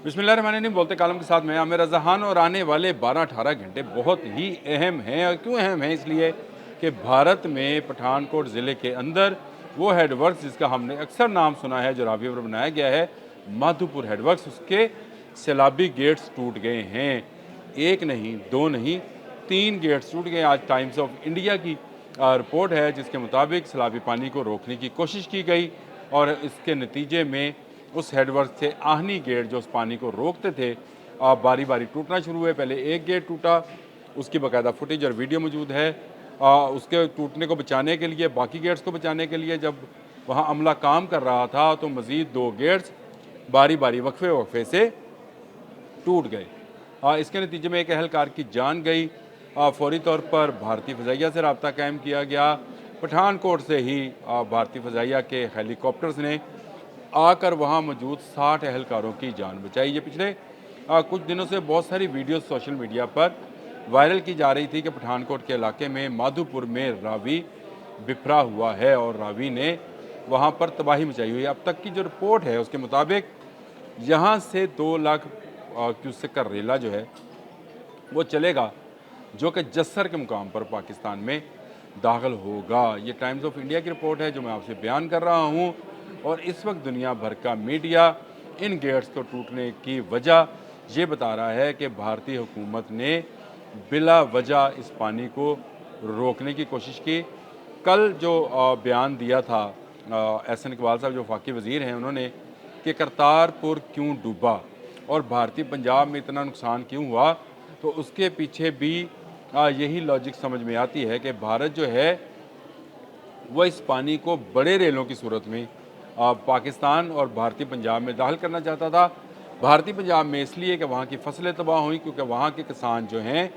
बिस्मिल्लाहिर्रहमानिर्रहीम। बोलते कालम के साथ मैं आमिर रज़ा खान और आने वाले 12-18 घंटे बहुत ही अहम हैं। और क्यों अहम हैं? इसलिए कि भारत में पठानकोट ज़िले के अंदर वो हेडवर्क्स जिसका हमने अक्सर नाम सुना है, जो रावी पर बनाया गया है, माधोपुर हेडवर्क्स, उसके सैलाबी गेट्स टूट गए हैं। एक नहीं, दो नहीं, 3 गेट्स टूट गए। आज टाइम्स ऑफ इंडिया की रिपोर्ट है जिसके मुताबिक सैलाबी पानी को रोकने की कोशिश की गई और इसके नतीजे में उस हेडवर्क से आहनी गेट जो उस पानी को रोकते थे बारी बारी टूटना शुरू हुए। पहले एक गेट टूटा, उसकी बाकायदा फुटेज और वीडियो मौजूद है। उसके टूटने को बचाने के लिए, बाकी गेट्स को बचाने के लिए जब वहाँ अमला काम कर रहा था तो मज़ीद 2 गेट्स बारी बारी वक्फे वक्फे से टूट गए। इसके नतीजे में एक अहलकार की जान गई। फौरी तौर पर भारतीय फ़ज़ाइया से रब्ता कायम किया गया। पठानकोट से ही भारतीय फ़ज़ाइया के हेलीकॉप्टर्स ने आकर वहाँ मौजूद 60 अहलकारों की जान बचाई। ये पिछले कुछ दिनों से बहुत सारी वीडियो सोशल मीडिया पर वायरल की जा रही थी कि पठानकोट के इलाके में माधोपुर में रावी बिखरा हुआ है और रावी ने वहाँ पर तबाही मचाई हुई है। अब तक की जो रिपोर्ट है उसके मुताबिक यहाँ से 2 लाख क्यूसेक का रेला जो है वो चलेगा, जो कि जस्सर के मुकाम पर पाकिस्तान में दाखिल होगा। ये टाइम्स ऑफ इंडिया की रिपोर्ट है जो मैं आपसे बयान कर रहा हूँ। और इस वक्त दुनिया भर का मीडिया इन गेट्स को टूटने की वजह ये बता रहा है कि भारतीय हुकूमत ने बिला वजह इस पानी को रोकने की कोशिश की। कल जो बयान दिया था एहसन इकबाल साहब, जो वफाकी वज़ीर हैं, उन्होंने कि करतारपुर क्यों डूबा और भारतीय पंजाब में इतना नुकसान क्यों हुआ, तो उसके पीछे भी यही लॉजिक समझ में आती है कि भारत जो है वह इस पानी को बड़े रेलों की सूरत में पाकिस्तान और भारतीय पंजाब में दाखिल करना चाहता था। भारतीय पंजाब में इसलिए कि वहाँ की फसलें तबाह हुई, क्योंकि वहाँ के किसान जो हैं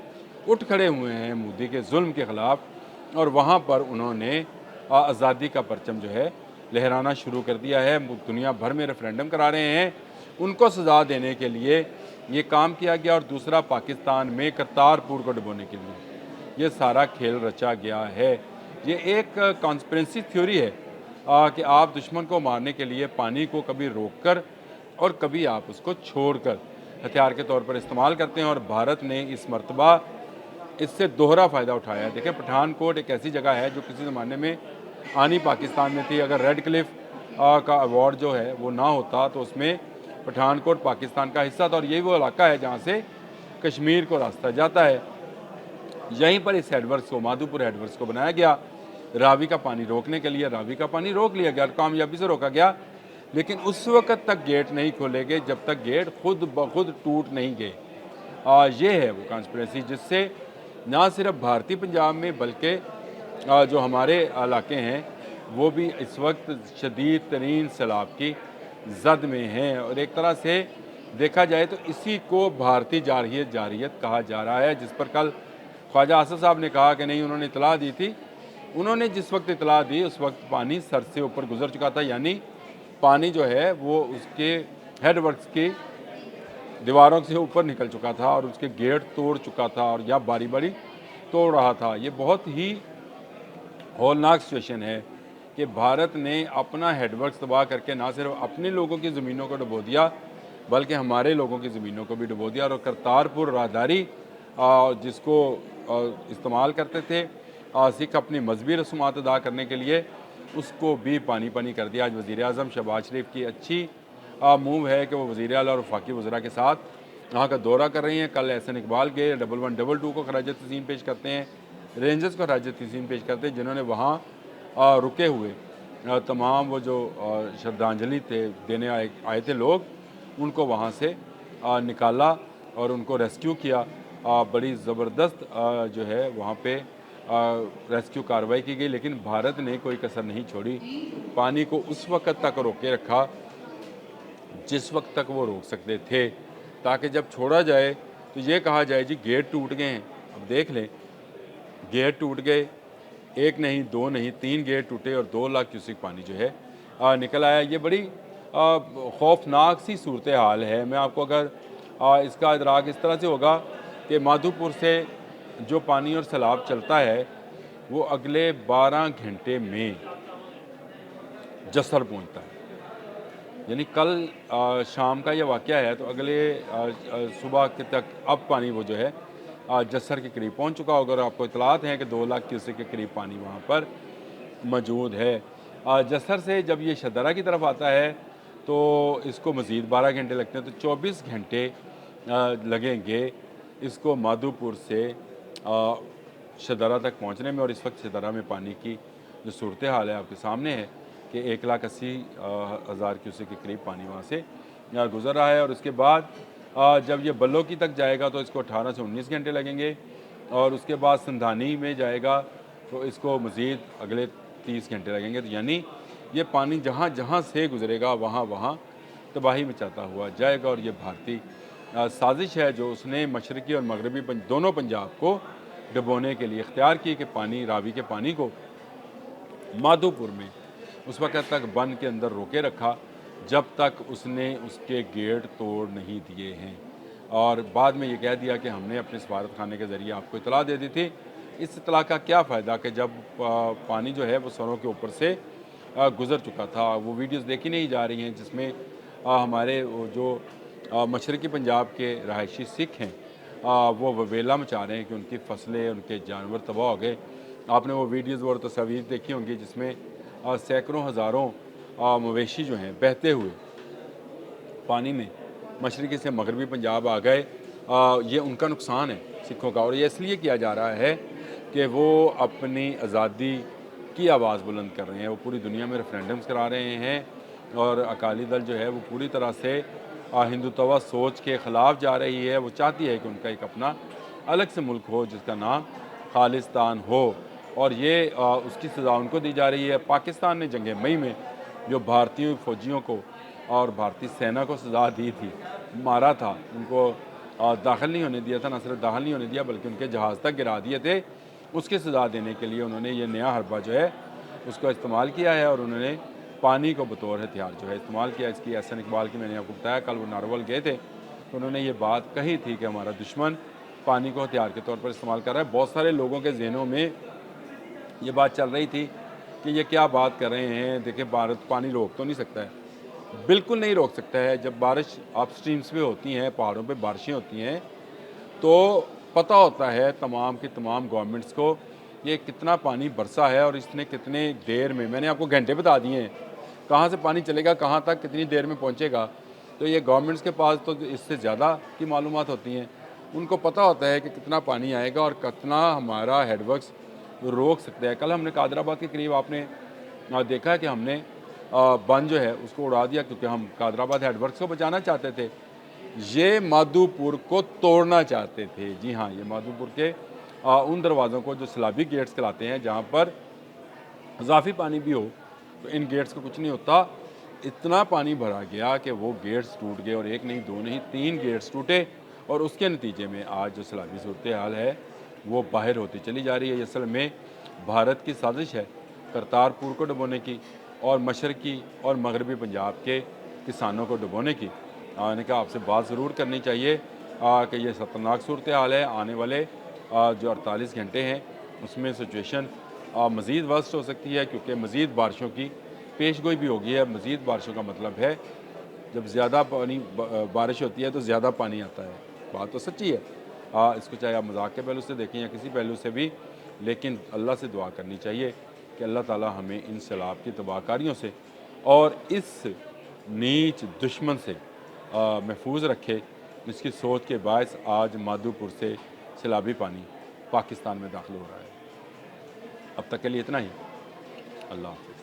उठ खड़े हुए हैं मोदी के जुल्म के ख़िलाफ़ और वहाँ पर उन्होंने आज़ादी का परचम जो है लहराना शुरू कर दिया है। दुनिया भर में रेफरेंडम करा रहे हैं। उनको सज़ा देने के लिए ये काम किया गया और दूसरा पाकिस्तान में करतारपुर को डुबोने के लिए ये सारा खेल रचा गया है। ये एक कॉन्स्पिरेसी थ्योरी है कि आप दुश्मन को मारने के लिए पानी को कभी रोककर और कभी आप उसको छोड़कर हथियार के तौर पर इस्तेमाल करते हैं। और भारत ने इस मर्तबा इससे दोहरा फ़ायदा उठाया है। देखिए, पठानकोट एक ऐसी जगह है जो किसी ज़माने में आनी पाकिस्तान में थी। अगर रेड क्लिफ का अवार्ड जो है वो ना होता तो उसमें पठानकोट पाकिस्तान का हिस्सा था और यही वो इलाका है जहाँ से कश्मीर को रास्ता जाता है। यहीं पर इस हेडवर्क्स को, माधोपुर हेडवर्क्स को बनाया गया रावी का पानी रोकने के लिए। रावी का पानी रोक लिया गया, कामयाबी से रोका गया, लेकिन उस वक्त तक गेट नहीं खोले गए जब तक गेट खुद ब खुद टूट नहीं गए। ये है वो कॉन्स्पिरेसी जिससे ना सिर्फ भारतीय पंजाब में बल्कि जो हमारे इलाके हैं वो भी इस वक्त शदीद तरीन सैलाब की जद में हैं। और एक तरह से देखा जाए तो इसी को भारतीय जारहियत कहा जा रहा है, जिस पर कल ख्वाजा आसिफ साहब ने कहा कि नहीं, उन्होंने इतला दी थी। उन्होंने जिस वक्त इतला दी उस वक्त पानी सर से ऊपर गुजर चुका था, यानी पानी जो है वो उसके हेडवर्क्स की दीवारों से ऊपर निकल चुका था और उसके गेट तोड़ चुका था और या बारी बारी तोड़ रहा था। ये बहुत ही हौलनाक सिचुएशन है कि भारत ने अपना हेडवर्क्स तबाह करके ना सिर्फ अपने लोगों की ज़मीनों को डुबो दिया बल्कि हमारे लोगों की ज़मीनों को भी डुबो दिया। और करतारपुर राहदारी जिसको इस्तेमाल करते थे सिख अपनी मजहबी रसूमात अदा करने के लिए, उसको भी पानी पानी कर दिया। आज वज़ीर आज़म शहबाज शरीफ की अच्छी मूव है कि वो वज़ीर आला और वफाकी वज़रा के साथ यहाँ का दौरा कर रही हैं। कल एहसन इकबाल गए, 1112 को खराज तहसीन पेश करते हैं, रेंजर्स को खराज तहसीन पेश करते हैं, जिन्होंने वहाँ रुके हुए तमाम वो जो श्रद्धांजलि देने आए थे लोग, उनको वहाँ से निकाला और उनको रेस्क्यू किया। बड़ी ज़बरदस्त जो है वहाँ पे रेस्क्यू कार्रवाई की गई, लेकिन भारत ने कोई कसर नहीं छोड़ी। पानी को उस वक्त तक रोके रखा जिस वक्त तक वो रोक सकते थे, ताकि जब छोड़ा जाए तो ये कहा जाए जी गेट टूट गए हैं। अब देख लें, गेट टूट गए, एक नहीं, दो नहीं, 3 गेट टूटे और 2 लाख क्यूसेक पानी जो है निकल आया। ये बड़ी खौफनाक सी सूरत हाल है। मैं आपको अगर इसका इदराक इस तरह से होगा कि माधोपुर से जो पानी और सैलाब चलता है वो अगले 12 घंटे में जस्सर पहुँचता है। यानी कल शाम का ये वाक़या है, तो अगले सुबह के तक अब पानी वो जो है जस्सर के करीब पहुंच चुका होगा और आपको इतलात हैं कि 2 लाख क्यूसेक के करीब पानी वहाँ पर मौजूद है। जस्सर से जब ये शदरा की तरफ आता है तो इसको मज़ीद 12 घंटे लगते हैं, तो 24 घंटे लगेंगे इसको माधोपुर से शदरा तक पहुँचने में। और इस वक्त शदरा में पानी की जो सूरत हाल है आपके सामने है कि 1,80,000 क्यूसेक के करीब पानी वहाँ से गुज़र रहा है। और उसके बाद जब ये बल्लोकी तक जाएगा तो इसको 18 से 19 घंटे लगेंगे, और उसके बाद संधानी में जाएगा तो इसको मज़ीद अगले 30 घंटे लगेंगे। तो यानी ये पानी जहाँ जहाँ से गुज़रेगा वहाँ वहाँ तबाही मचाता हुआ जाएगा। और ये भारतीय साजिश है जो उसने मशरक़ी और मगरबी दोनों पंजाब को डुबोने के लिए इख्तियार की कि पानी रावी के पानी को माधोपुर में उस वक़्त तक बंद के अंदर रोके रखा जब तक उसने उसके गेट तोड़ नहीं दिए हैं। और बाद में ये कह दिया कि हमने अपने सफारत खाने के ज़रिए आपको इतला दे दी थी। इस इतला का क्या फ़ायदा कि जब पानी जो है वो सरों के ऊपर से गुज़र चुका था। वो वीडियोस देखी नहीं जा रही हैं जिसमें हमारे वो जो मशरक़ी पंजाब के रहायशी सिख हैं वो ववेला मचा रहे हैं कि उनकी फसलें, उनके जानवर तबाह हो गए। आपने वो वीडियोस और तस्वीर देखी होंगी जिसमें सैकड़ों हज़ारों मवेशी जो हैं बहते हुए पानी में मशरक़ी से मगरबी पंजाब आ गए। ये उनका नुकसान है सिखों का, और ये इसलिए किया जा रहा है कि वो अपनी आज़ादी की आवाज़ बुलंद कर रहे हैं। वो पूरी दुनिया में रेफरेंडम्स करा रहे हैं, और अकाली दल जो है वो पूरी तरह से हिंदुत्व सोच के ख़िलाफ़ जा रही है। वो चाहती है कि उनका एक अपना अलग से मुल्क हो जिसका नाम खालिस्तान हो, और ये उसकी सज़ा उनको दी जा रही है। पाकिस्तान ने जंग मई में जो भारतीय फ़ौजियों को और भारतीय सेना को सज़ा दी थी, मारा था, उनको दाखिल नहीं होने दिया था, न सिर्फ दाखिल नहीं होने दिया बल्कि उनके जहाज़ तक गिरा दिए थे। उसकी सज़ा देने के लिए उन्होंने ये नया हरबा जो है उसका इस्तेमाल किया है, और उन्होंने पानी को बतौर हथियार जो है इस्तेमाल किया। इसकी एहसन इकबाल की मैंने आपको बताया, कल वो नारवल गए थे तो उन्होंने ये बात कही थी कि हमारा दुश्मन पानी को हथियार के तौर पर इस्तेमाल कर रहा है। बहुत सारे लोगों के जहनों में ये बात चल रही थी कि ये क्या बात कर रहे हैं, देखिए भारत पानी रोक तो नहीं सकता है। बिल्कुल नहीं रोक सकता है। जब बारिश अप स्ट्रीम्स पे होती हैं, पहाड़ों पे बारिशें होती हैं, तो पता होता है तमाम की तमाम गवर्नमेंट्स को ये कितना पानी बरसा है और इसने कितने देर में, मैंने आपको घंटे बता दिए हैं कहाँ से पानी चलेगा, कहाँ तक कितनी देर में पहुँचेगा। तो ये गवर्नमेंट्स के पास तो इससे ज़्यादा की मालूमात होती हैं। उनको पता होता है कि कितना पानी आएगा और कितना हमारा हेडवर्क्स रोक सकता है। कल हमने कादराबाद के करीब आपने देखा है कि हमने बंद जो है उसको उड़ा दिया क्योंकि हम कादराबाद हेडवर्क्स को बचाना चाहते थे। ये माधोपुर को तोड़ना चाहते थे। जी हाँ, ये माधोपुर के उन दरवाज़ों को जो सैलाबी गेट्स कहलाते हैं जहाँ पर इजाफी पानी भी हो तो इन गेट्स को कुछ नहीं होता। इतना पानी भरा गया कि वो गेट्स टूट गए, और एक नहीं, दो नहीं, 3 गेट्स टूटे, और उसके नतीजे में आज जो सैलाबी सूरत हाल है वो बाहर होती चली जा रही है। असल में भारत की साजिश है करतारपुर को डुबोने की और मशरक़ी और मगरबी पंजाब के किसानों को डुबोने की। मैंने कहा आपसे बात ज़रूर करनी चाहिए कि ये ख़तरनाक सूरत हाल है। आने वाले जो 48 घंटे हैं उसमें सिचुएशन मज़ीद वर्स्ट हो सकती है क्योंकि मज़ीद बारिशों की पेशगोई भी होगी है। मज़ीद बारिशों का मतलब है जब ज़्यादा पानी बारिश होती है तो ज़्यादा पानी आता है। बात तो सच्ची है। इसको चाहे आप मजाक के पहलू से देखें या किसी पहलू से भी, लेकिन अल्लाह से दुआ करनी चाहिए कि अल्लाह ताला हमें इन सैलाब की तबाहकारियों से और इस नीच दुश्मन से महफूज रखे। इसकी सोच के बायस आज माधोपुर से सैलाबी पानी पाकिस्तान में दाखिल हो रहा है। अब तक के लिए इतना ही। अल्लाह हाफ़िज़।